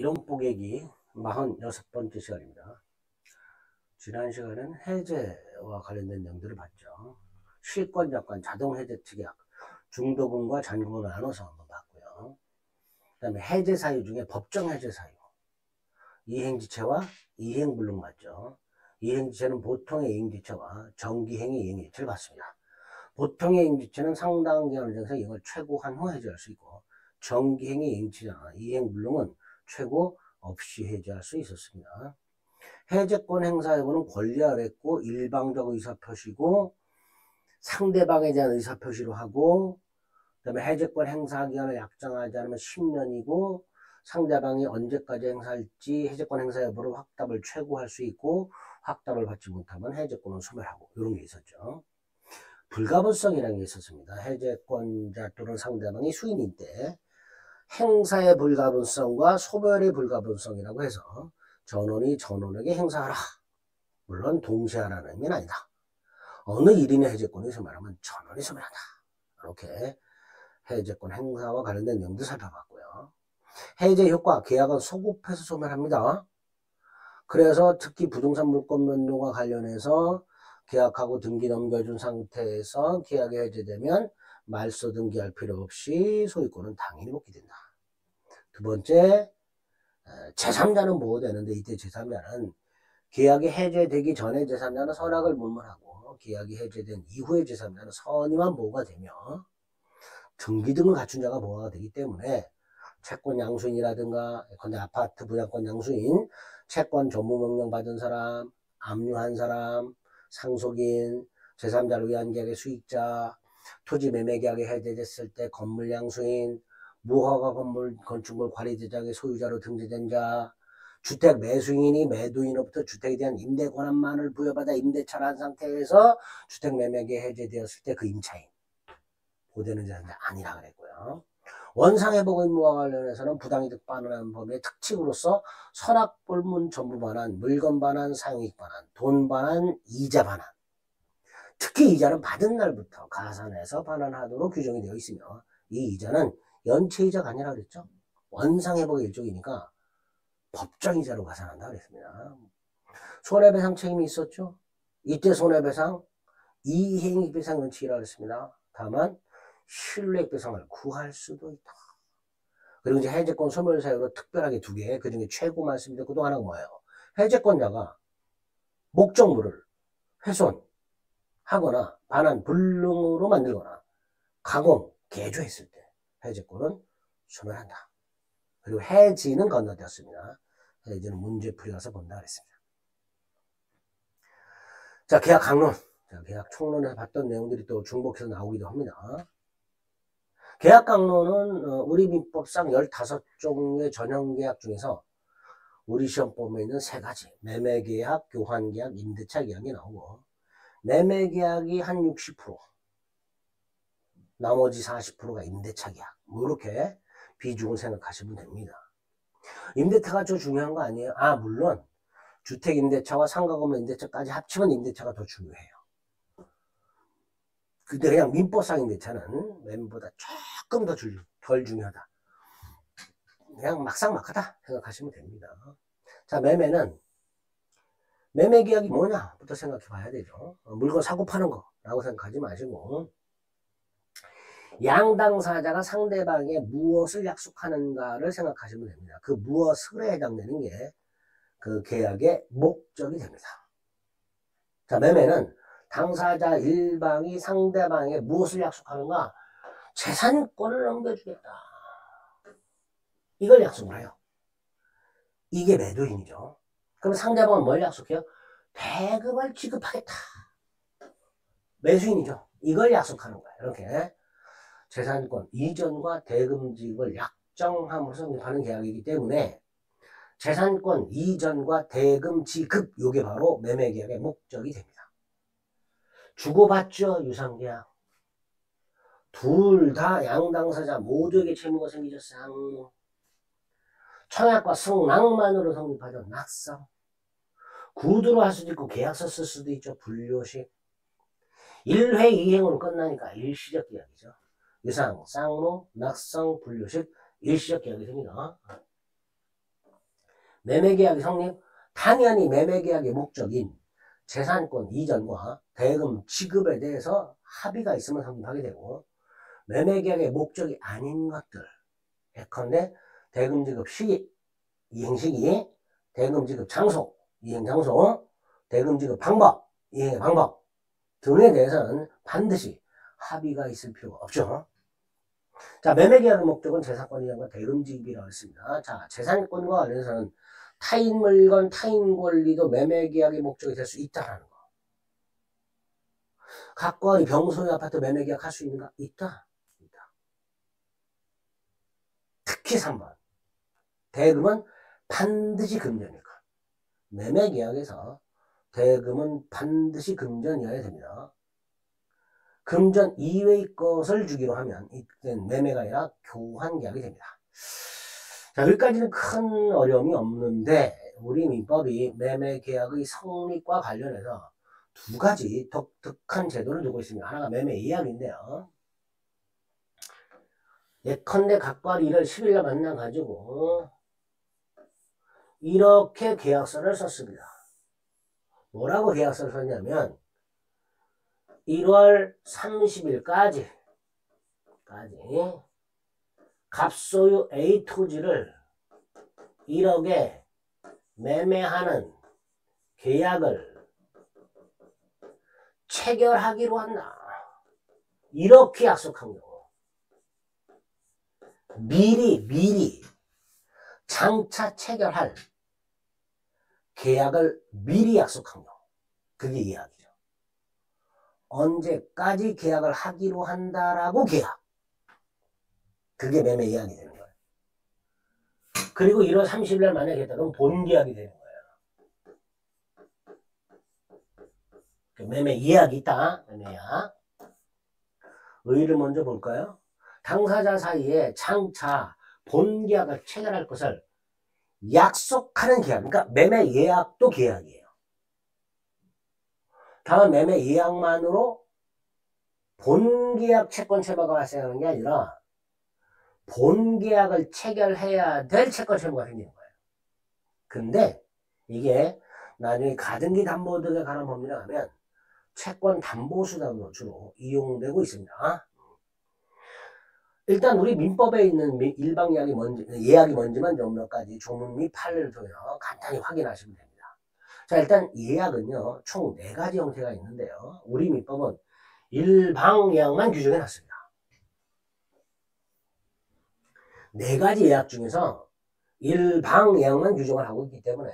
이론뽀개기 46번째 시간입니다. 지난 시간에는 해제와 관련된 내용들을 봤죠. 실권, 약관, 자동해제 특약, 중도금과 잔금을 나눠서 한번 봤고요. 그 다음에 해제 사유 중에 법정 해제 사유, 이행지체와 이행불능 맞죠. 이행지체는 보통의 이행지체와 정기행위 이행지체를 봤습니다. 보통의 이행지체는 상당한 기간을 정해서 이걸 최고한 후 해제할 수 있고, 정기행위 이행지체나 이행불능은 최고 없이 해제할 수 있었습니다. 해제권 행사 여부는 권리 아래고 일방적 의사표시고 상대방에 대한 의사표시로 하고, 그 다음에 해제권 행사 기간을 약정하지 않으면 10년이고 상대방이 언제까지 행사할지 해제권 행사 여부로 확답을 최고할 수 있고, 확답을 받지 못하면 해제권은 소멸하고, 이런 게 있었죠. 불가분성이라는 게 있었습니다. 해제권자 또는 상대방이 수인일 때 행사의 불가분성과 소멸의 불가분성이라고 해서 전원이 전원에게 행사하라, 물론 동시에 하라는 의미는 아니다. 어느 일인의 해제권이 소멸하면 전원이 소멸한다. 이렇게 해제권 행사와 관련된 내용도 살펴봤고요. 해제 효과, 계약은 소급해서 소멸합니다. 그래서 특히 부동산 물권 변동과 관련해서 계약하고 등기 넘겨준 상태에서 계약이 해제되면 말소 등기할 필요 없이 소유권은 당연히 복귀된다. 두 번째, 제3자는 보호되는데, 이때 제3자는 계약이 해제되기 전에 제3자는 선악을 물물하고, 계약이 해제된 이후에 제3자는 선의만 보호가 되며 등기 등을 갖춘 자가 보호가 되기 때문에 채권 양수인이라든가, 근데 아파트 분양권 양수인, 채권 전무명령 받은 사람, 압류한 사람, 상속인, 제3자를 위한 계약의 수익자, 토지 매매 계약이 해제됐을 때 건물 양수인, 무허가 건물 건축물 관리 대장의 소유자로 등재된 자, 주택 매수인이 매도인으로부터 주택에 대한 임대 권한만을 부여받아 임대차를 한 상태에서 주택 매매계 해제되었을 때 그 임차인 보호되는 자는 아니라 그랬고요. 원상회복 의무와 관련해서는 부당이득 반환하는 범위의 특칙으로서 선악불문 전부 반환, 물건 반환, 사용이익 반환, 돈 반환, 이자 반환, 특히 이자는 받은 날부터 가산해서 반환하도록 규정이 되어 있으며, 이 이자는 연체이자가 아니라 그랬죠. 원상회복의 일종이니까 법정이자로 가산한다 그랬습니다. 손해배상 책임이 있었죠. 이때 손해배상 이행익배상 연체이라고 했습니다. 다만 실효액배상을 구할 수도 있다. 그리고 이제 해제권 소멸 사유로 특별하게 두 개, 그 중에 최고 말씀드렸고 또 하나가 뭐예요? 해제권자가 목적물을 훼손하거나 반환 불능으로 만들거나 가공, 개조했을 때 해제권은 소멸한다. 그리고 해지는 건너뛰었습니다. 해지는 문제풀이라서 본다 그랬습니다. 자, 계약 강론. 자, 계약 총론에서 봤던 내용들이 또 중복해서 나오기도 합니다. 계약 강론은 우리 민법상 15종의 전형계약 중에서 우리 시험법에 있는 3가지, 매매계약, 교환계약, 임대차 계약이 나오고, 매매계약이 한 60%, 나머지 40%가 임대차 계약, 뭐 이렇게 비중을 생각하시면 됩니다. 임대차가 더 중요한 거 아니에요? 물론 주택임대차와 상가건물 임대차까지 합치면 임대차가 더 중요해요. 근데 그냥 민법상 임대차는 매매보다 조금 덜 중요하다. 그냥 막상막하다 생각하시면 됩니다. 자, 매매는 매매계약이 뭐냐부터 생각해 봐야 되죠. 물건 사고 파는 거라고 생각하지 마시고, 양당사자가 상대방에 무엇을 약속하는가를 생각하시면 됩니다. 그 무엇을에 해당되는 게 그 계약의 목적이 됩니다. 자, 매매는 당사자 일방이 상대방에 무엇을 약속하는가? 재산권을 넘겨주겠다. 이걸 약속을 해요. 이게 매도인이죠. 그럼 상대방은 뭘 약속해요? 대금을 지급하겠다. 매수인이죠. 이걸 약속하는 거예요. 이렇게 재산권 이전과 대금 지급을 약정함으로써 성립하는 계약이기 때문에 재산권 이전과 대금 지급, 이게 바로 매매계약의 목적이 됩니다. 주고받죠. 유상계약. 둘 다 양당사자 모두에게 채무가 생기셨어요. 청약과 승낙만으로 성립하죠. 낙상. 구두로 할 수도 있고 계약서 쓸 수도 있죠. 분료식. 1회 2행으로 끝나니까 일시적 계약이죠. 유상, 쌍무, 낙성, 분료식, 일시적 계약이 됩니다. 매매계약이 성립? 당연히 매매계약의 목적인 재산권 이전과 대금 지급에 대해서 합의가 있으면 성립하게 되고, 매매계약의 목적이 아닌 것들, 예컨대 대금 지급 시기, 이행 시기, 대금 지급 장소, 이행 장소, 대금 지급 방법, 이행의 방법 등에 대해서는 반드시 합의가 있을 필요가 없죠. 자, 매매계약의 목적은 재산권 이전과 대금 지급이라고 했습니다. 자, 재산권과 관련해서는 타인 물건, 타인 권리도 매매계약의 목적이 될 수 있다라는 거. 각과의 병소유 아파트 매매계약 할 수 있는가? 있다. 특히 3번. 대금은 반드시 금전일까? 매매계약에서 대금은 반드시 금전이어야 됩니다. 금전 이외의 것을 주기로 하면 이때는 매매가 아니라 교환계약이 됩니다. 자, 여기까지는 큰 어려움이 없는데 우리 민법이 매매계약의 성립과 관련해서 두 가지 독특한 제도를 두고 있습니다. 하나가 매매예약인데요. 예컨대 각각 1월 10일날 만나가지고 이렇게 계약서를 썼습니다. 뭐라고 계약서를 썼냐면 1월 30일까지 갑소유 A 토지를 1억에 매매하는 계약을 체결하기로 한다. 이렇게 약속한 경우. 미리 장차 체결할 계약을 미리 약속한 경우. 그게 이야기죠. 언제까지 계약을 하기로 한다라고 계약. 그게 매매 이야기 되는 거예요. 그리고 1월 30일 만약에 했다 그러면 본계약이 되는 거예요. 매매 이야기 있다. 매매야. 의의를 먼저 볼까요? 당사자 사이에 장차 본계약을 체결할 것을 약속하는 계약. 그러니까 매매 예약도 계약이에요. 다만 매매 예약만으로 본계약 채권 채무가 발생하는 게 아니라 본계약을 체결해야 될 채권 채무가 생기는 거예요. 근데 이게 나중에 가등기 담보 등에 관한 법률에 가면 채권 담보수단으로 주로 이용되고 있습니다. 일단 우리 민법에 있는 일방 예약이 뭔지만 좀 몇 가지 조문 및 판례를 통해서 간단히 확인하시면 됩니다. 자, 일단 예약은요 총 4가지 형태가 있는데요. 우리 민법은 일방 예약만 규정해 놨습니다. 4가지 예약 중에서 일방 예약만 규정을 하고 있기 때문에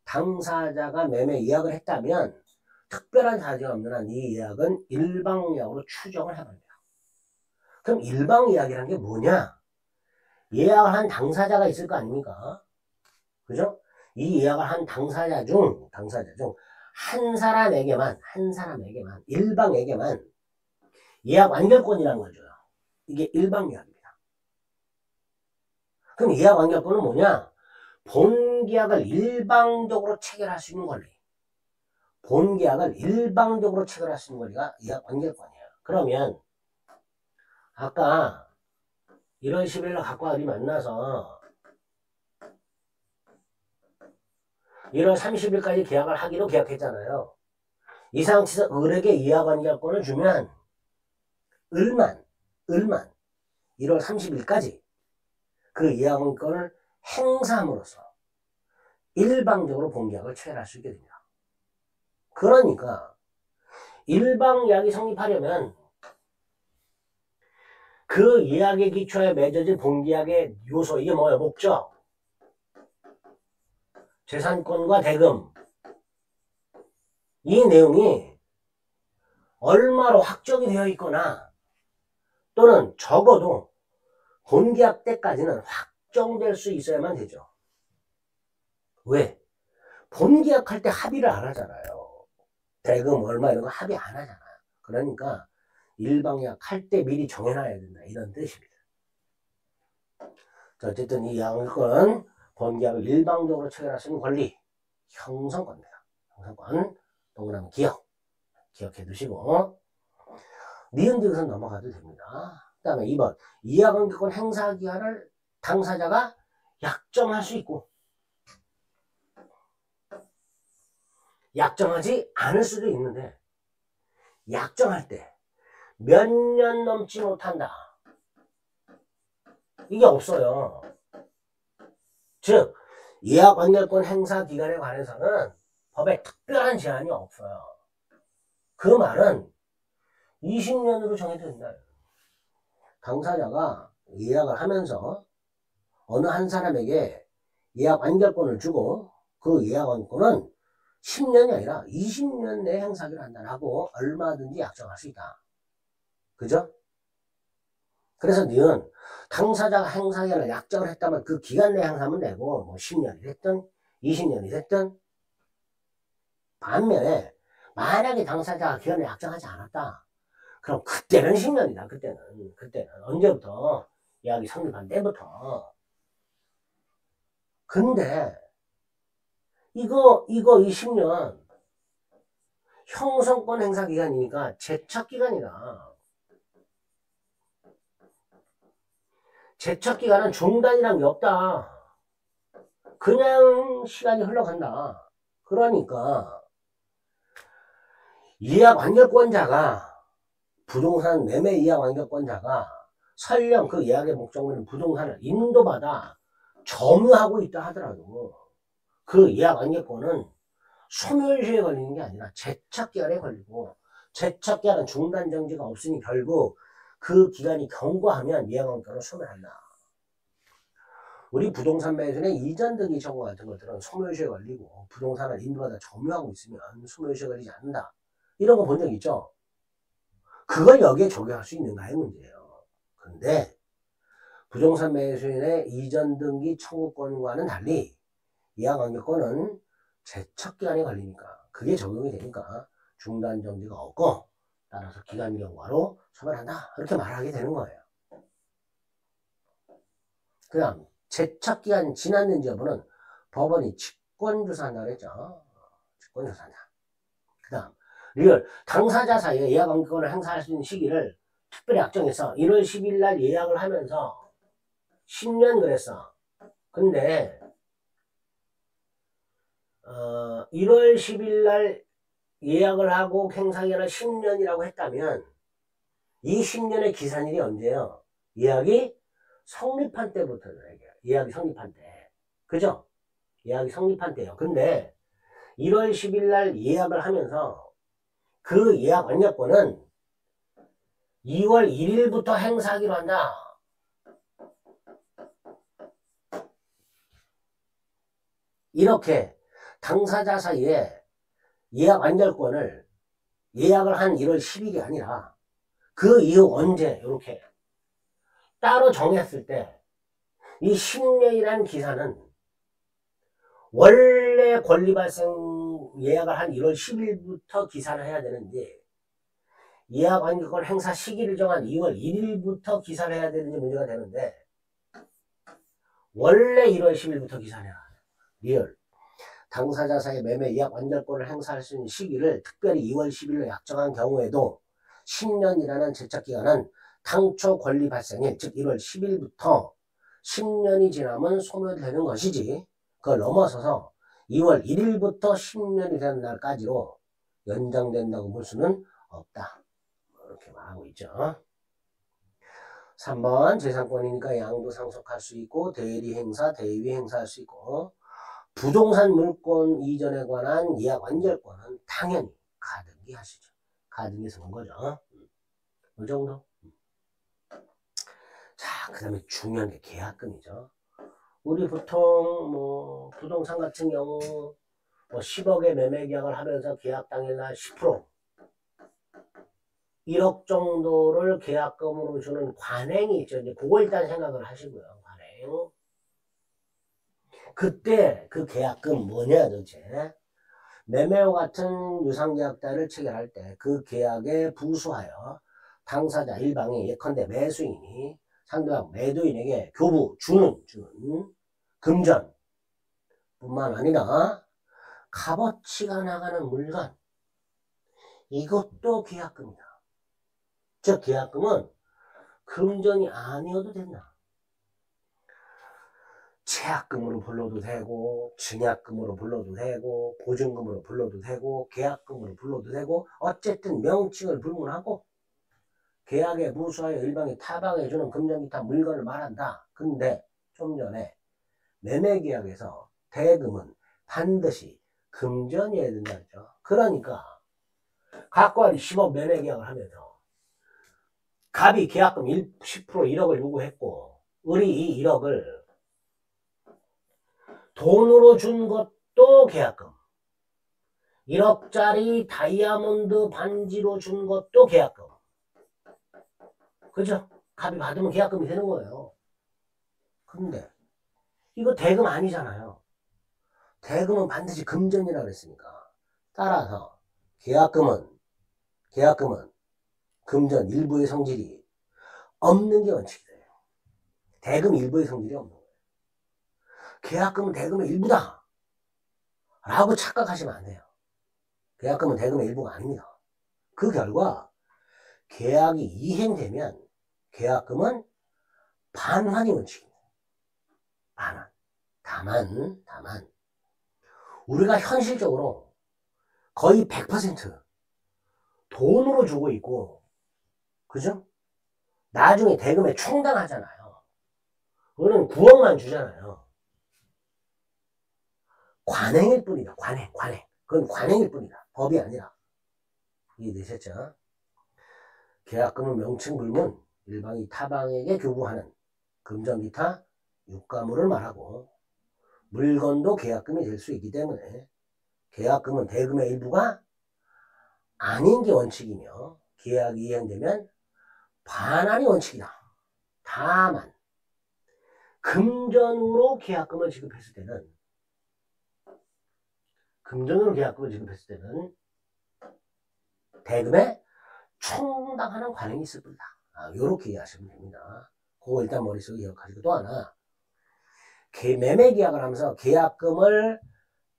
당사자가 매매 예약을 했다면 특별한 사정이 없는 한 이 예약은 일방 예약으로 추정을 해버립니다. 그럼 일방 예약이라는 게 뭐냐? 예약을 한 당사자가 있을 거 아닙니까? 그죠? 이 예약을 한 당사자 중 한 사람에게만 일방에게만 예약 완결권이라는 걸 줘요. 이게 일방 예약입니다. 그럼 예약 완결권은 뭐냐? 본계약을 일방적으로 체결할 수 있는 권리. 본계약을 일방적으로 체결할 수 있는 권리가 예약 완결권이에요. 그러면 아까 1월 10일날 각과 을이 만나서 1월 30일까지 계약을 하기로 계약했잖아요. 이 상태에서 을에게 예약 완결권을 주면 을만 1월 30일까지 그 예약 완결권을 행사함으로써 일방적으로 본계약을 체결할 수 있게 됩니다. 그러니까 일방 예약이 성립하려면 그 예약의 기초에 맺어진 본계약의 요소, 이게 뭐예요? 목적, 재산권과 대금, 이 내용이 얼마로 확정이 되어 있거나 또는 적어도 본계약 때까지는 확정될 수 있어야만 되죠. 왜? 본계약할 때 합의를 안 하잖아요. 대금 얼마 이런 거 합의 안 하잖아요. 그러니까 일방예약 할 때 미리 정해놔야 된다, 이런 뜻입니다. 자, 어쨌든 이 양권은 본계약을 일방적으로 체결할 수 있는 권리, 형성권입니다. 형성권, 동그라미 기억해 두시고 니은지에서 넘어가도 됩니다. 그 다음에 2번 이해관계권 행사 기한을 당사자가 약정할 수 있고, 약정하지 않을 수도 있는데 약정할 때 몇 년 넘지 못한다. 이게 없어요. 즉 예약 완결권 행사 기간에 관해서는 법에 특별한 제한이 없어요. 그 말은 20년으로 정해진다. 당사자가 예약을 하면서 어느 한 사람에게 예약 완결권을 주고 그 예약 완결권은 10년이 아니라 20년 내에 행사를 한다라고 얼마든지 약정할 수 있다. 그죠? 그래서 니는 당사자가 행사기간을 약정을 했다면 그 기간 내에 행사하면 되고 뭐 10년이 됐든 20년이 됐든 반면에 만약에 당사자가 기간을 약정하지 않았다. 그럼 그때는 10년이다. 그때는 언제부터? 예약이 성립한 때부터. 근데 이거 이 10년 형성권 행사 기간이니까 제척 기간이다. 제척 기간은 중단이란 게 없다. 그냥 시간이 흘러간다. 그러니까 예약 완결권자가 부동산 매매 예약 완결권자가 설령 그 예약의 목적물인 부동산을 인도받아 점유하고 있다 하더라도 그 예약 완결권은 소멸시효에 걸리는 게 아니라 제척기간에 걸리고 제척기간은 중단정지가 없으니 결국 그 기간이 경과하면 예약 완결권을 소멸한다. 우리 부동산 매수는 이전 등기 청구 같은 것들은 소멸시효에 걸리고 부동산을 인도받아 점유하고 있으면 소멸시효에 걸리지 않는다. 이런 거 본 적 있죠? 그걸 여기에 적용할 수 있는가의 문제예요. 근데 부동산 매수인의 이전 등기 청구권과는 달리 예약 완결권은 제척기간에 걸리니까 그게 적용이 되니까 중단 정지가 없고 따라서 기간 경과로 소멸한다. 이렇게 말하게 되는 거예요. 그 다음 제척기간 지났는지 여부는 법원이 직권조사한다고 그랬죠. 직권조사한다. 그 다음 리얼 당사자 사이에 예약 완결권을 행사할 수 있는 시기를 특별히 약정해서 1월 10일 날 예약을 하면서 10년 그랬어. 근데 1월 10일 날 예약을 하고 행사기간을 10년이라고 했다면 이 10년의 기산일이 언제예요? 예약이 성립한 때부터 예약이 성립한 때. 그죠? 예약이 성립한 때예요. 근데 1월 10일 날 예약을 하면서 그 예약 완결권은 2월 1일부터 행사하기로 한다. 이렇게 당사자 사이에 예약 완결권을 예약을 한 1월 10일이 아니라 그 이후 언제 이렇게 따로 정했을 때 이 10년이라는 기사는 원래 권리 발생 예약을 한 1월 10일부터 기사를 해야 되는지 예약 완결권 행사 시기를 정한 2월 1일부터 기사를 해야 되는지 문제가 되는데 원래 1월 10일부터 기사를 해야 해요. 리얼 당사자 사이 매매 예약 완결권을 행사할 수 있는 시기를 특별히 2월 10일로 약정한 경우에도 10년이라는 제척기간은 당초 권리 발생일 즉 1월 10일부터 10년이 지나면 소멸되는 것이지 그걸 넘어서서 2월 1일부터 10년이 되는 날까지로 연장된다고 볼 수는 없다. 이렇게 말하고 있죠. 3번 재산권이니까 양도 상속할 수 있고 대리 행사, 대위 행사할 수 있고 부동산 물권 이전에 관한 예약 완결권은 당연히 가등기 하시죠. 가등기에서 본 거죠. 이 정도. 자, 그 다음에 중요한 게 계약금이죠. 우리 보통 뭐 부동산 같은 경우 뭐 10억의 매매 계약을 하면서 계약 당일날 10% 1억 정도를 계약금으로 주는 관행이 있죠. 이제 그거 일단 생각을 하시고요. 관행. 그때 그 계약금 뭐냐 도대체. 매매와 같은 유상계약단을 체결할 때 그 계약에 부수하여 당사자 일방이 예컨대 매수인이 상대방 매도인에게 교부 주는 금전 뿐만 아니라 값어치가 나가는 물건 이것도 계약금이다. 즉 계약금은 금전이 아니어도 된다. 체약금으로 불러도 되고, 증약금으로 불러도 되고, 보증금으로 불러도 되고, 계약금으로 불러도 되고, 어쨌든 명칭을 불문하고 계약에 무수하여 일방이 타방해주는 금전기타 물건을 말한다. 근데 좀 전에 매매계약에서 대금은 반드시 금전이어야 된다 했죠. 그러니까 각과리 10억 매매계약을 하면서 갑이 계약금 10% 1억을 요구했고 을이 이 1억을 돈으로 준 것도 계약금, 1억짜리 다이아몬드 반지로 준 것도 계약금. 그죠? 갑이 받으면 계약금이 되는 거예요. 근데 이거 대금 아니잖아요. 대금은 반드시 금전이라고 그랬으니까. 따라서 계약금은 금전 일부의 성질이 없는 게 원칙이 돼요. 대금 일부의 성질이 없는 거예요. 계약금은 대금의 일부다 라고 착각하시면 안 돼요. 계약금은 대금의 일부가 아닙니다. 그 결과 계약이 이행되면 계약금은 반환이 원칙입니다. 반환. 다만 우리가 현실적으로 거의 100% 돈으로 주고 있고, 그죠? 나중에 대금에 충당하잖아요. 그거는 9억만 주잖아요. 관행일 뿐이다. 관행. 그건 관행일 뿐이다. 법이 아니라. 이해되셨죠? 계약금은 명칭불문, 일방이 타방에게 교부하는 금전기타 유가물을 말하고, 물건도 계약금이 될 수 있기 때문에 계약금은 대금의 일부가 아닌 게 원칙이며 계약이 이행되면 반환이 원칙이다. 다만 금전으로 계약금을 지급했을 때는 대금에 충당하는 관행이 있을 뿐이다. 요렇게 이해하시면 됩니다. 그거 일단 머릿속에 기억하시고, 또 하나, 매매 계약을 하면서 계약금을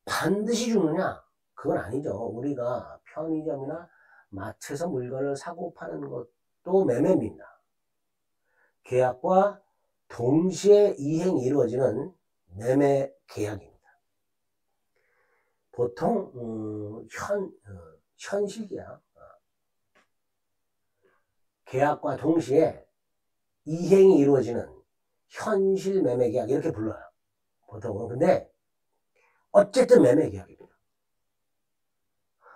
반드시 주느냐? 그건 아니죠. 우리가 편의점이나 마트에서 물건을 사고 파는 것도 매매입니다. 계약과 동시에 이행이 이루어지는 매매 계약입니다. 보통 현실 계약, 계약과 동시에 이행이 이루어지는 현실 매매 계약 이렇게 불러요. 보통은. 근데 어쨌든 매매 계약입니다.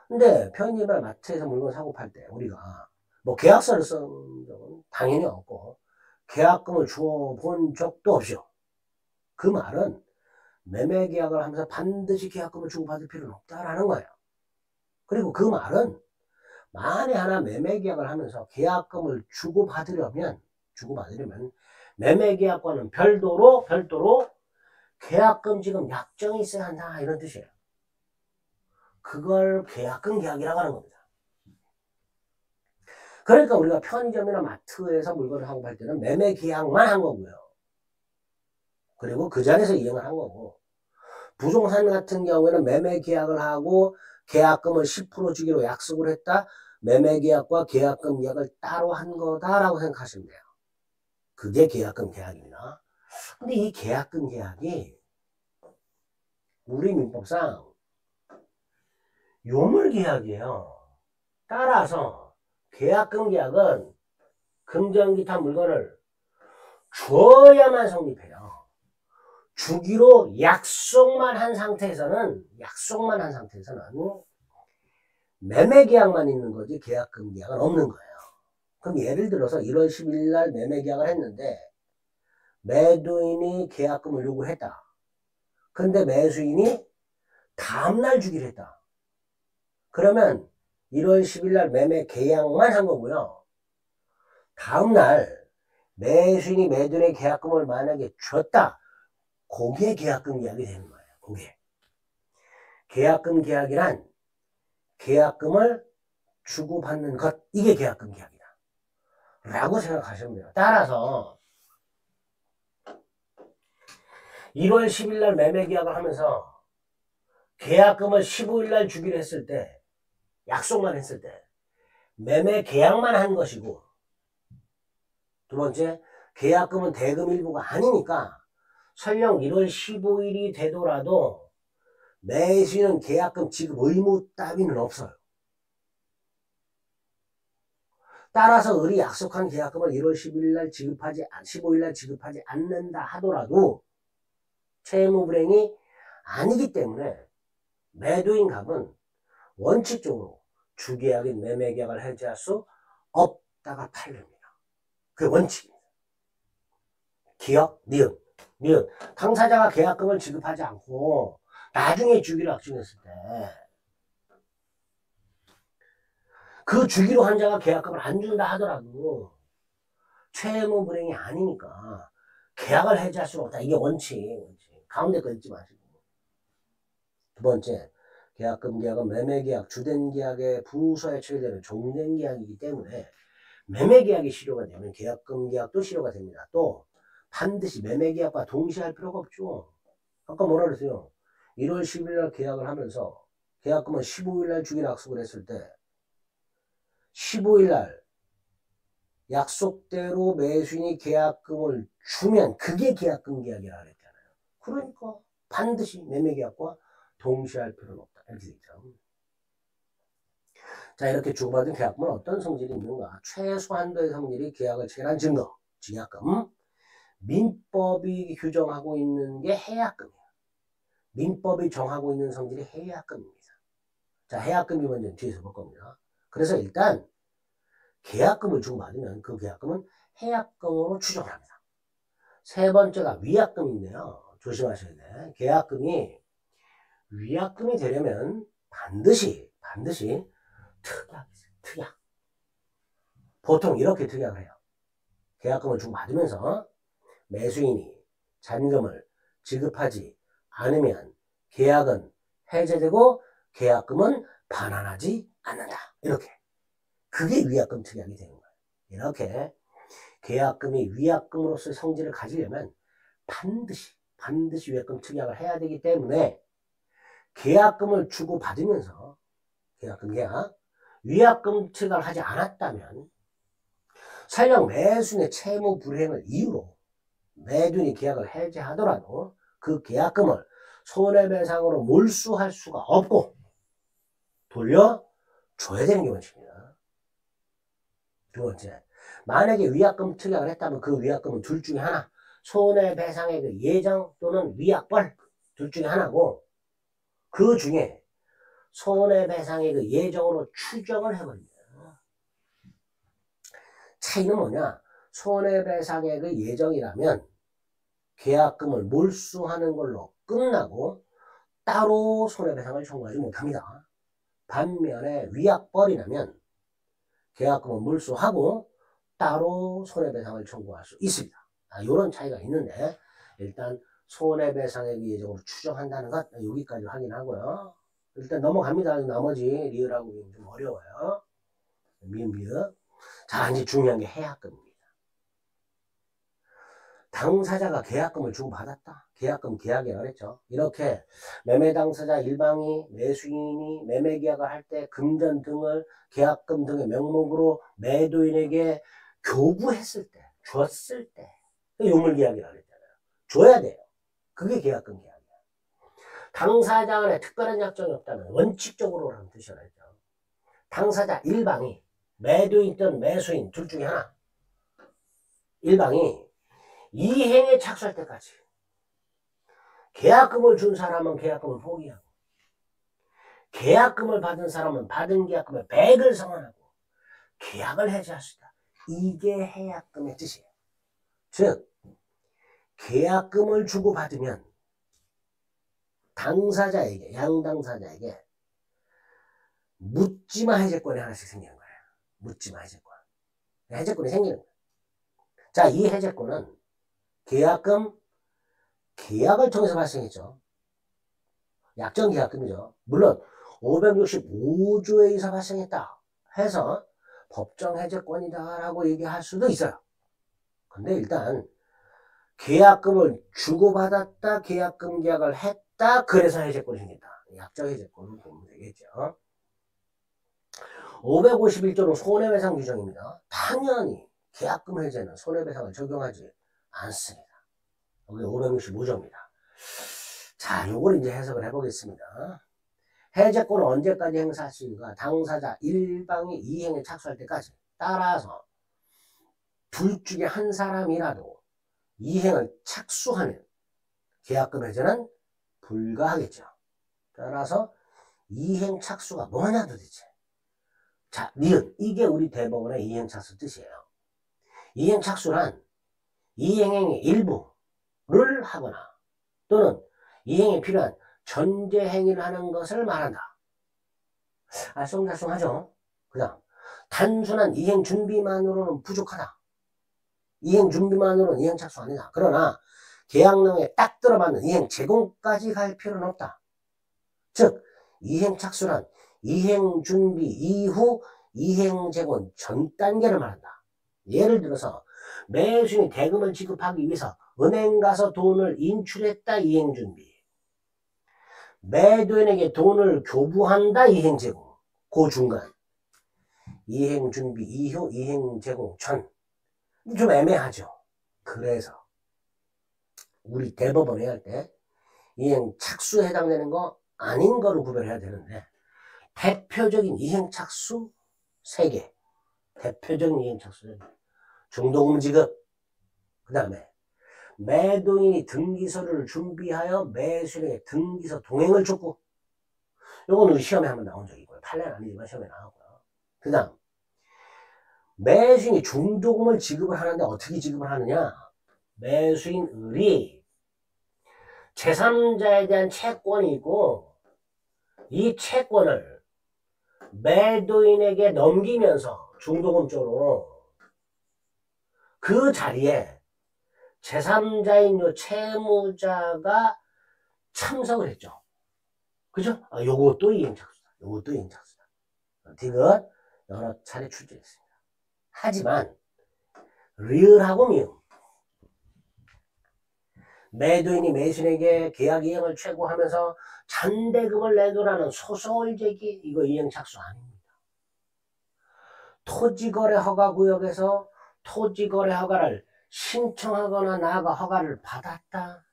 근데 편의점이나 마트에서 물건 사고 팔 때 우리가 뭐 계약서를 쓴 적은 당연히 없고 계약금을 주어 본 적도 없죠. 그 말은 매매 계약을 하면서 반드시 계약금을 주고받을 필요는 없다라는 거예요. 그리고 그 말은 만에 하나 매매 계약을 하면서 계약금을 주고받으려면 매매 계약과는 별도로 계약금 지금 약정이 있어야 한다 이런 뜻이에요. 그걸 계약금 계약이라고 하는 겁니다. 그러니까 우리가 편의점이나 마트에서 물건을 사고 팔 때는 매매 계약만 한 거고요. 그리고 그 자리에서 이행을 한 거고, 부동산 같은 경우에는 매매 계약을 하고 계약금을 10% 주기로 약속을 했다. 매매 계약과 계약금 계약을 따로 한 거다라고 생각하시면 돼요. 그게 계약금 계약입니다. 근데 이 계약금 계약이 우리 민법상 요물 계약이에요. 따라서 계약금 계약은 금전기타 물건을 줘야만 성립해요. 주기로 약속만 한 상태에서는 매매 계약만 있는 거지 계약금 계약은 없는 거예요. 그럼 예를 들어서 1월 10일 날 매매 계약을 했는데 매도인이 계약금을 요구했다. 근데 매수인이 다음날 주기로 했다. 그러면 1월 10일 날 매매 계약만 한 거고요. 다음날 매수인이 매도인의 계약금을 만약에 줬다. 그게 계약금 계약이 되는 거예요. 그게. 계약금 계약이란 계약금을 주고받는 것, 이게 계약금 계약이다 라고 생각하시면 돼요. 따라서 1월 10일 날 매매 계약을 하면서 계약금을 15일 날 주기로 했을 때, 약속만 했을 때 매매 계약만 한 것이고, 두 번째, 계약금은 대금 일부가 아니니까 설령 1월 15일이 되더라도 매수인은 계약금 지급 의무 따위는 없어요. 따라서 을이 약속한 계약금을 1월 15일 날 지급하지 않는다 하더라도 채무 불행이 아니기 때문에 매도인 갑은 원칙적으로 주계약인 매매계약을 해지할 수 없다가 팔립니다. 그게 원칙입니다. 기억, 니은. 당사자가 계약금을 지급하지 않고 나중에 주기로 약정했을 때 그 주기로 한 자가 계약금을 안 준다 하더라도 채무 불행이 아니니까 계약을 해지할 수가 없다. 이게 원칙. 가운데 거 읽지 마시고. 두 번째, 계약금 계약은 매매계약, 주된계약의 부서에 처리되는 종된계약이기 때문에 매매계약이 실효가 되면 계약금 계약도 실효가 됩니다. 또 반드시 매매계약과 동시에 할 필요가 없죠. 아까 뭐라 그랬어요? 1월 10일 날 계약을 하면서 계약금은 15일 날 주기로 약속을 했을 때 15일 날 약속대로 매수인이 계약금을 주면 그게 계약금 계약이라 그랬잖아요. 그러니까 반드시 매매계약과 동시에 할 필요는 없다. 이렇게 되죠. 자, 이렇게 주고받은 계약금은 어떤 성질이 있는가? 최소한도의 성질이 계약을 체결한 증거, 증약금. 민법이 규정하고 있는 게 해약금이에요. 민법이 정하고 있는 성질이 해약금입니다. 자, 해약금이 먼저 뒤에서 볼 겁니다. 그래서 일단 계약금을 주고받으면 그 계약금은 해약금으로 추정합니다. 세 번째가 위약금인데요. 조심하셔야 돼. 계약금이 위약금이 되려면 반드시 특약. 보통 이렇게 특약을 해요. 계약금을 주고받으면서 매수인이 잔금을 지급하지 않으면 계약은 해제되고 계약금은 반환하지 않는다. 이렇게. 그게 위약금 특약이 되는 거예요. 이렇게 계약금이 위약금으로서의 성질을 가지려면 반드시 위약금 특약을 해야 되기 때문에 계약금을 주고받으면서 계약금 계약 위약금 특약을 하지 않았다면 설령 매수인의 채무 불이행을 이유로 매도인이 계약을 해지하더라도 그 계약금을 손해배상으로 몰수할 수가 없고 돌려줘야 되는 게 원칙입니다. 두 번째, 만약에 위약금 특약을 했다면 그 위약금은 둘 중에 하나, 손해배상의 그 예정 또는 위약벌 둘 중에 하나고 그 중에 손해배상의 그 예정으로 추정을 해버립니다. 차이는 뭐냐? 손해배상의 그 예정이라면 계약금을 몰수하는 걸로 끝나고 따로 손해배상을 청구하지 못합니다. 반면에 위약벌이라면 계약금을 몰수하고 따로 손해배상을 청구할 수 있습니다. 이런 차이가 있는데 일단 손해배상액 예정으로 추정한다는 것 여기까지 확인하고요. 일단 넘어갑니다. 나머지 리을하고 좀 어려워요. 미음. 자, 이제 중요한 게 해약금입니다. 당사자가 계약금을 주고받았다. 계약금 계약이라고 그랬죠. 이렇게 매매 당사자 일방이 매수인이 매매 계약을 할 때 금전 등을 계약금 등의 명목으로 매도인에게 교부했을 때, 줬을 때 유물 계약이라고 그랬잖아요. 줘야 돼요. 그게 계약금 계약이에요. 당사자 간에 특별한 약정이 없다면 원칙적으로라는 뜻이라 했죠. 당사자 일방이 매도인이든 매수인 둘 중에 하나 일방이 이행에 착수할 때까지 계약금을 준 사람은 계약금을 포기하고 계약금을 받은 사람은 받은 계약금의 100을 상환하고 계약을 해지할 수 있다. 이게 해약금의 뜻이에요. 즉 계약금을 주고받으면 당사자에게 양당사자에게 묻지마 해제권이 하나씩 생기는 거예요. 묻지마 해제권. 해제권이 생기는 거예요. 자, 이 해제권은 계약금 계약을 통해서 발생했죠. 약정 계약금이죠. 물론 565조에 의해서 발생했다 해서 법정 해제권이다 라고 얘기할 수도 있어요. 근데 일단 계약금을 주고받았다, 계약금 계약을 했다, 그래서 해제권이 생긴다. 약정 해제권을 보면 되겠죠. 551조는 손해배상 규정입니다. 당연히 계약금 해제는 손해배상을 적용하지 않습니다. 여기 565조입니다. 자, 요걸 이제 해석을 해보겠습니다. 해제권은 언제까지 행사할 수 있는가? 당사자 일방이 이행에 착수할 때까지. 따라서 둘 중에 한 사람이라도 이행을 착수하면 계약금 해제는 불가하겠죠. 따라서 이행 착수가 뭐냐 도대체. 자, 니은. 이게 우리 대법원의 이행 착수 뜻이에요. 이행 착수란 이행행의 일부를 하거나 또는 이행에 필요한 전제 행위를 하는 것을 말한다. 알쏭달쏭하죠? 그 다음 단순한 이행 준비만으로는 부족하다. 이행 준비만으로는 이행 착수 아니다. 그러나 계약령에 딱 들어맞는 이행 제공까지 갈 필요는 없다. 즉 이행 착수란 이행 준비 이후 이행 제공 전 단계를 말한다. 예를 들어서 매수인이 대금을 지급하기 위해서 은행 가서 돈을 인출했다. 이행 준비. 매도인에게 돈을 교부한다. 이행 제공. 그 중간 이행 준비 이후 이행 제공 전. 좀 애매하죠. 그래서 우리 대법원에 할 때 이행 착수에 해당되는 거 아닌 거로 구별해야 되는데 대표적인 이행 착수 3개. 대표적인 이행 착수는 중도금 지급, 그 다음에 매도인이 등기서류를 준비하여 매수인에게 등기서 동행을 줬고, 요거는 시험에 한번 나온 적이 있고요. 판례는 아니지만 시험에 나왔고요. 그 다음 매수인이 중도금을 지급을 하는데 어떻게 지급을 하느냐? 매수인을이 제3자에 대한 채권이 있고 이 채권을 매도인에게 넘기면서 중도금 쪽으로 그 자리에 제3자인 요 채무자가 참석을 했죠. 그죠? 요것도 이행착수다. 요것도 이행착수다. 디귿 여러 차례 출제했습니다. 하지만 리을하고 미음. 매도인이 매수인에게 계약 이행을 최고하면서 잔대금을 내도라는 소송을 제기, 이거 이행착수 아닙니다. 토지거래 허가구역에서 토지거래 허가를 신청하거나 나아가 허가를 받았다.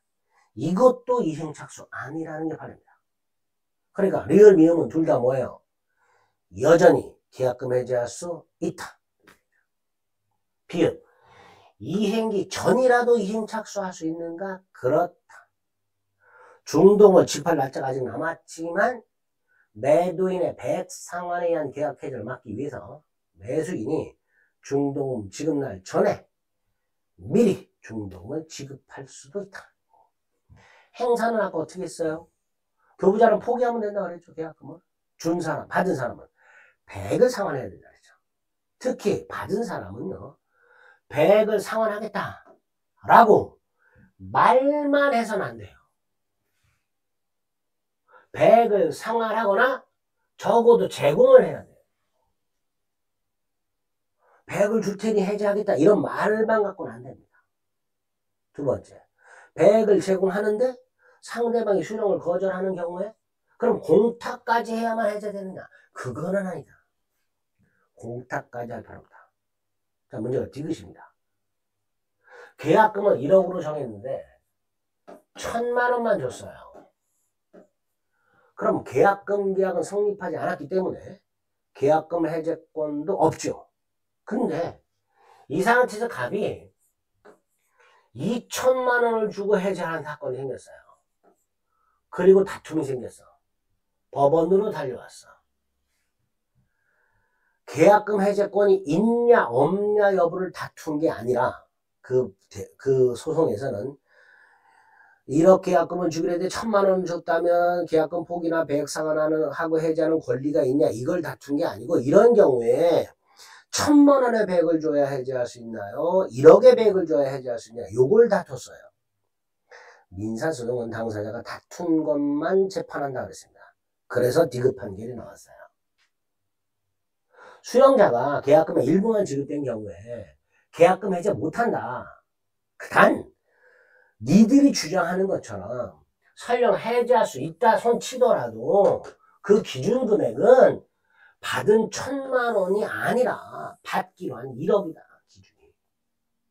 이것도 이행착수 아니라는 게 바랍니다. 그러니까 리을 미음은 둘 다 뭐예요? 여전히 계약금 해제할 수 있다. 비읍. 이행기 전이라도 이행착수할 수 있는가? 그렇다. 중도금을 지급할 날짜가 아직 남았지만 매도인의 배액 상환에 의한 계약 해지를 막기 위해서 매수인이 중도금 지급날 전에 미리 중도금을 지급할 수도 있다. 행사는 아까 어떻게 했어요? 교부자는 포기하면 된다고 그랬죠. 계약금을. 준 사람, 받은 사람은 배액을 상환해야 된다 그랬죠. 특히 받은 사람은요, 배액을 상환하겠다 라고 말만 해서는 안 돼요. 배액을 상환하거나 적어도 제공을 해야 돼요. 배액을 줄 테니 해지하겠다 이런 말만 갖고는 안 됩니다. 두 번째, 배액을 제공하는데 상대방이 수령을 거절하는 경우에 그럼 공탁까지 해야만 해제되느냐? 그거는 아니다. 공탁까지 할 필요 없다. 자, 문제가 디귿입니다. 계약금을 1억으로 정했는데 1,000만 원만 줬어요. 그럼 계약금 계약은 성립하지 않았기 때문에 계약금 해제권도 없죠. 근데 이 상태에서 갑이 2,000만 원을 주고 해제하는 사건이 생겼어요. 그리고 다툼이 생겼어. 법원으로 달려왔어. 계약금 해제권이 있냐 없냐 여부를 다툰 게 아니라 그 소송에서는 1억 계약금을 주기로 했는데 1,000만 원 줬다면 계약금 포기나 배액 상환하는 하고 해제하는 권리가 있냐 이걸 다툰 게 아니고, 이런 경우에 1,000만 원의 배액을 줘야 해제할 수 있나요? 1억의 배액을 줘야 해제할 수 있냐? 요걸 다퉜어요. 민사소송은 당사자가 다툰 것만 재판한다 그랬습니다. 그래서 디귿 판결이 나왔어요. 수령자가 계약금의 일부만 지급된 경우에 계약금 해제 못한다. 단 니들이 주장하는 것처럼 설령 해제할 수 있다 손치더라도 그 기준 금액은 받은 1,000만 원이 아니라 받기로 한 1억이다. 기준이.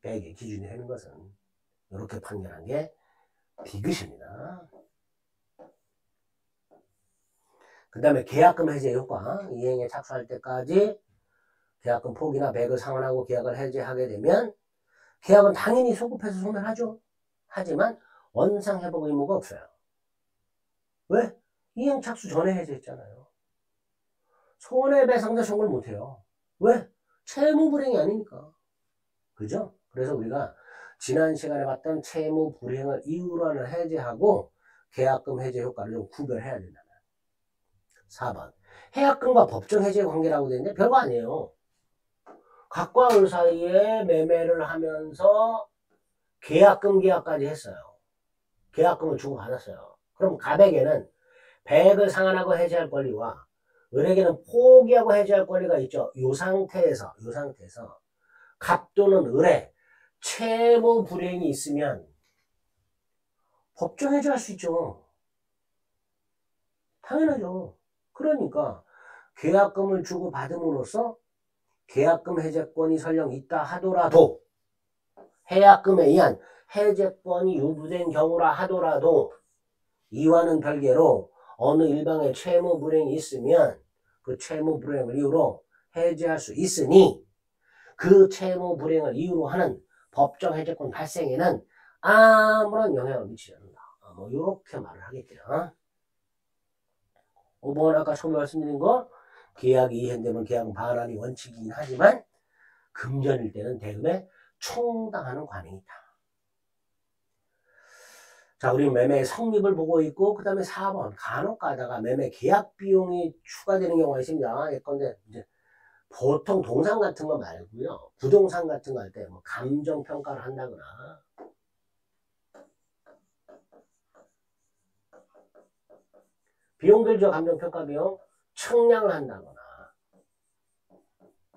배액의 기준이 되는 것은. 이렇게 판결한 게 디귿입니다. 그 다음에 계약금 해제 효과. 이행에 착수할 때까지 계약금 포기나 배액을 상환하고 계약을 해제하게 되면 계약은 당연히 소급해서 소멸하죠. 하지만 원상 회복 의무가 없어요. 왜? 이행 착수 전에 해제했잖아요. 손해배상자 청구를 못해요. 왜? 채무 불이행이 아니니까. 그죠? 그래서 우리가 지난 시간에 봤던 채무 불이행을 이유로 하는 해제하고 계약금 해제 효과를 좀 구별해야 된다. 4번. 해약금과 법정 해제 관계라고 되어 있는데 별거 아니에요. 각과 을 사이에 매매를 하면서 계약금 계약까지 했어요. 계약금을 주고받았어요. 그럼 갑에게는 배액을 상환하고 해제할 권리와 을에게는 포기하고 해제할 권리가 있죠. 이 상태에서 갑 또는 을에 채무 불이행이 있으면 법정 해제할 수 있죠. 당연하죠. 그러니까 계약금을 주고받음으로써 계약금 해제권이 설령 있다 하더라도 해약금에 의한 해제권이 유부된 경우라 하더라도 이와는 별개로 어느 일방의 채무 불이행이 있으면 그 채무 불이행을 이유로 해제할 수 있으니 그 채무 불이행을 이유로 하는 법정 해제권 발생에는 아무런 영향을 미치지 않는다. 뭐 이렇게 말을 하겠대요. 5번 아까 처음에 말씀드린 거 계약이 이행되면 계약은 반환이 원칙이긴 하지만 금전일 때는 대금에 총당하는 관행이 있다. 자, 우리 매매 성립을 보고 있고 그 다음에 4번 간혹 가다가 매매 계약 비용이 추가되는 경우가 있습니다. 예컨대 이제 보통 동산 같은 거 말고요. 부동산 같은 거 할 때 뭐 감정평가를 한다거나 비용 들죠. 감정평가 비용. 측량을 한다거나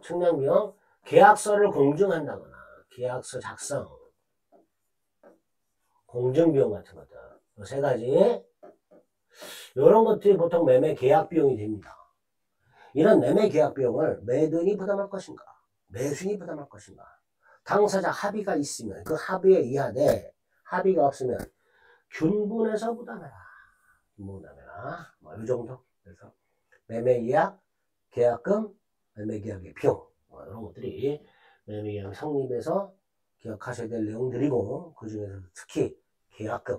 측량 비용. 계약서를 공증한다거나 계약서 작성 공증비용 같은 것들. 이 세 가지. 이런 것들이 보통 매매 계약 비용이 됩니다. 이런 매매 계약 비용을 매도인이 부담할 것인가 매수인이 부담할 것인가 당사자 합의가 있으면 그 합의에 의하되 합의가 없으면 균분해서 부담해라. 부담해라. 뭐 이 정도. 그래서 매매 계약, 계약금, 매매 계약의 비용 뭐 이런 것들이 매매 계약 성립에서 기억하셔야 될 내용들이고 그 중에서 특히 계약금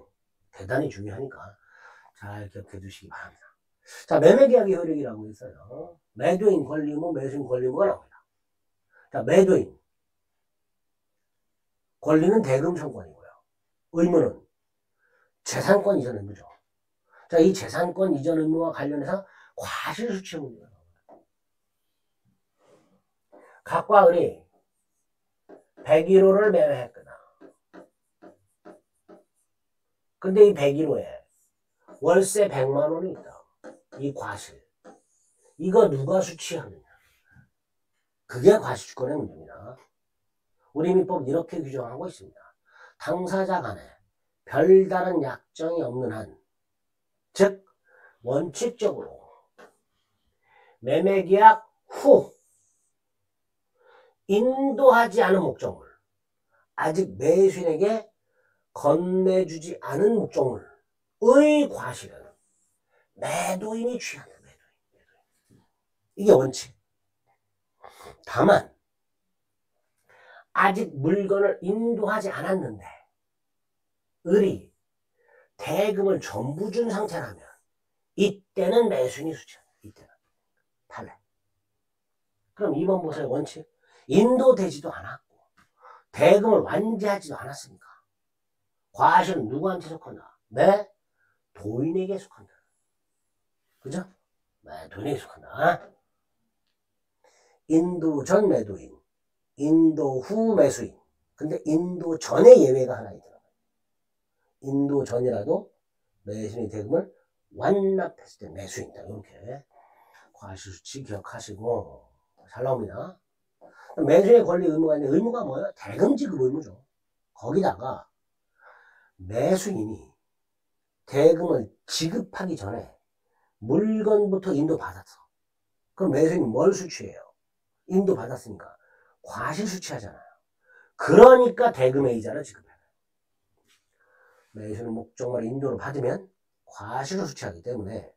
대단히 중요하니까 잘 기억해 두시기 바랍니다. 자, 매매계약의 효력이라고 했어요. 매도인 권리 의무, 매수인 권리 의무가 나옵니다. 자, 매도인 권리는 대금 청구권이고요. 의무는 재산권 이전 의무죠. 자, 이 재산권 이전 의무와 관련해서 과실수취 문제가 나옵니다. 갑과 을이 101호를 매매했거나 근데 이 101호에 월세 100만 원이 있다. 이 과실. 이거 누가 수취하느냐. 그게 과실주권의 문제입니다. 우리 민법 이렇게 규정하고 있습니다. 당사자 간에 별다른 약정이 없는 한, 즉 원칙적으로 매매계약 후 인도하지 않은 목적물, 아직 매수인에게 건네주지 않은 목적물의 과실은 매도인이 취한다. 매도인. 이게 원칙. 다만 아직 물건을 인도하지 않았는데 을이 대금을 전부 준 상태라면 이때는 매수인이 수취한다. 이때는 판례. 그럼 2번 보세요. 원칙. 인도되지도 않았고 대금을 완지하지도 않았으니까 과실은 누구한테 속한다? 매도인에게 속한다. 그죠? 매도인에게 속한다. 인도 전 매도인, 인도 후 매수인. 근데 인도 전에 예외가 하나 있더라고요. 인도 전이라도 매수인의 대금을 완납했을 때 매수인이다. 이렇게 과실수치 기억하시고 잘 나옵니다. 매수인의 권리 의무가 있는데 의무가 뭐예요? 대금 지급 의무죠. 거기다가 매수인이 대금을 지급하기 전에 물건부터 인도받았어. 그럼 매수인이 뭘 수취해요? 인도받았으니까 과실 수취하잖아요. 그러니까 대금의 이자를 지급해요. 매수는 목적물의 인도를 받으면 과실을 수취하기 때문에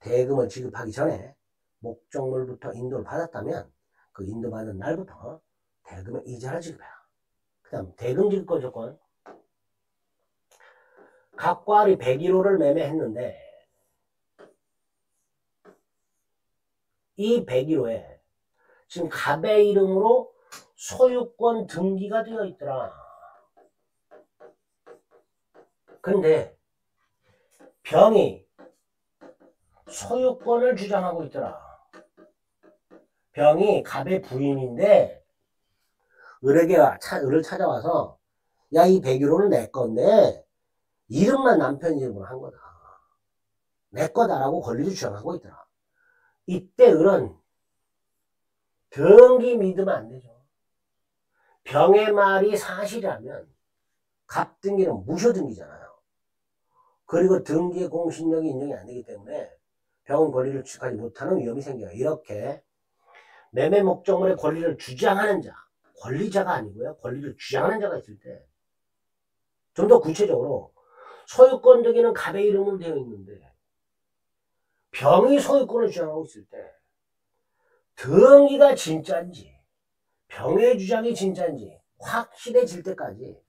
대금을 지급하기 전에 목적물부터 인도를 받았다면 그 인도받은 날부터 대금의 이자를 지급해라. 그 다음 대금 지급권 조건. 갑과 을이 101호를 매매했는데 이 101호에 지금 갑의 이름으로 소유권 등기가 되어 있더라. 근데 병이 소유권을 주장하고 있더라. 병이 갑의 부인인데 을을 찾아와서 야, 이 101호는 내 건데 이름만 남편 이름으로 한 거다. 내 거다라고 권리를 주장하고 있더라. 이때 을은 등기 믿으면 안 되죠. 병의 말이 사실이라면 갑등기는 무효등기잖아요. 그리고 등기의 공신력이 인정이 안 되기 때문에 병은 권리를 취득하지 못하는 위험이 생겨요. 이렇게 매매 목적물의 권리를 주장하는 자, 권리자가 아니고요. 권리를 주장하는 자가 있을 때 좀 더 구체적으로 소유권 등기는 갑의 이름으로 되어 있는데 병이 소유권을 주장하고 있을 때 등기가 진짜인지 병의 주장이 진짜인지 확실해질 때까지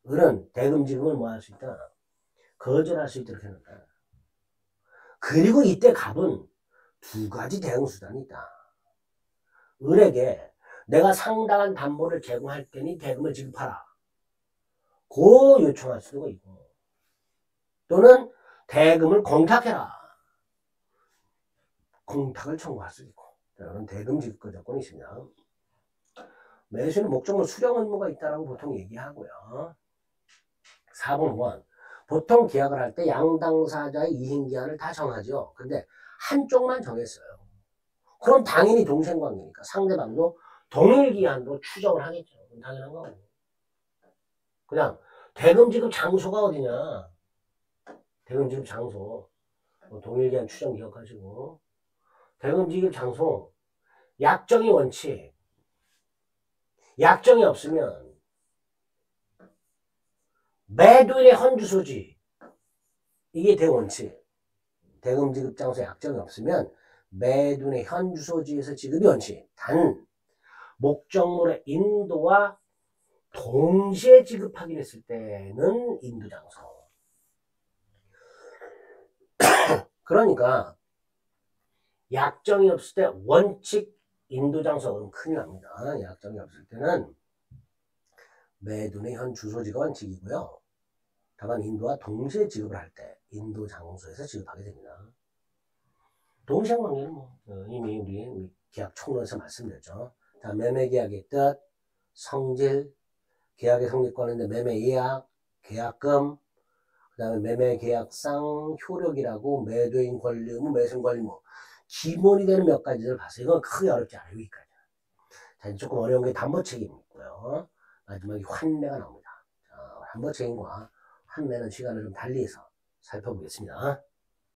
을은 대금 지급을 뭐 할 수 있다? 거절할 수 있도록 해놓는다. 그리고 이때 갑은 두 가지 대응 수단이 있다. 을에게 내가 상당한 담보를 제공할 테니 대금을 지급하라. 고 요청할 수도 있고 또는 대금을 공탁해라. 공탁을 청구할 수도 있고 이런 대금 지급 조건이 있습니다. 매수는 목적물 수령 의무가 있다라고 보통 얘기하고요. 4번 5번 보통 계약을 할 때 양당사자의 이행기한을 다 정하죠. 근데 한쪽만 정했어요. 그럼 당연히 동생관계니까 상대방도 동일기한으로 추정을 하겠죠. 당연한 거고. 그냥 대금 지급 장소가 어디냐. 대금 지급 장소 동일기한 추정 기억하시고 대금 지급 장소 약정의 원칙. 약정이 없으면 매도인의 헌주소지 이게 대원칙. 대금 지급 장소 약정이 없으면 매도인의 현주소지에서 지급이 원칙. 단 목적물의 인도와 동시에 지급하기로 했을 때는 인도 장소. 그러니까 약정이 없을 때 원칙 인도 장소는 큰일 납니다. 약정이 없을 때는 매도인의 현 주소지가 원칙이고요. 다만 인도와 동시에 지급을 할 때 인도 장소에서 지급하게 됩니다. 동시행관계는 뭐 이미 우리 계약 총론에서 말씀드렸죠. 자, 매매계약의 뜻, 성질, 계약의 성립권인데 매매예약, 계약금, 그 다음에 매매계약상 효력이라고 매도인 권리 의무, 매수인 권리 의무 기본이 되는 몇 가지를 봤어요. 이건 크게 어렵지 않아요. 여기까지. 자, 조금 어려운 게 담보 책임이 있고요. 마지막에 환매가 나옵니다. 자, 담보 책임과 환매는 시간을 좀 달리해서 살펴보겠습니다.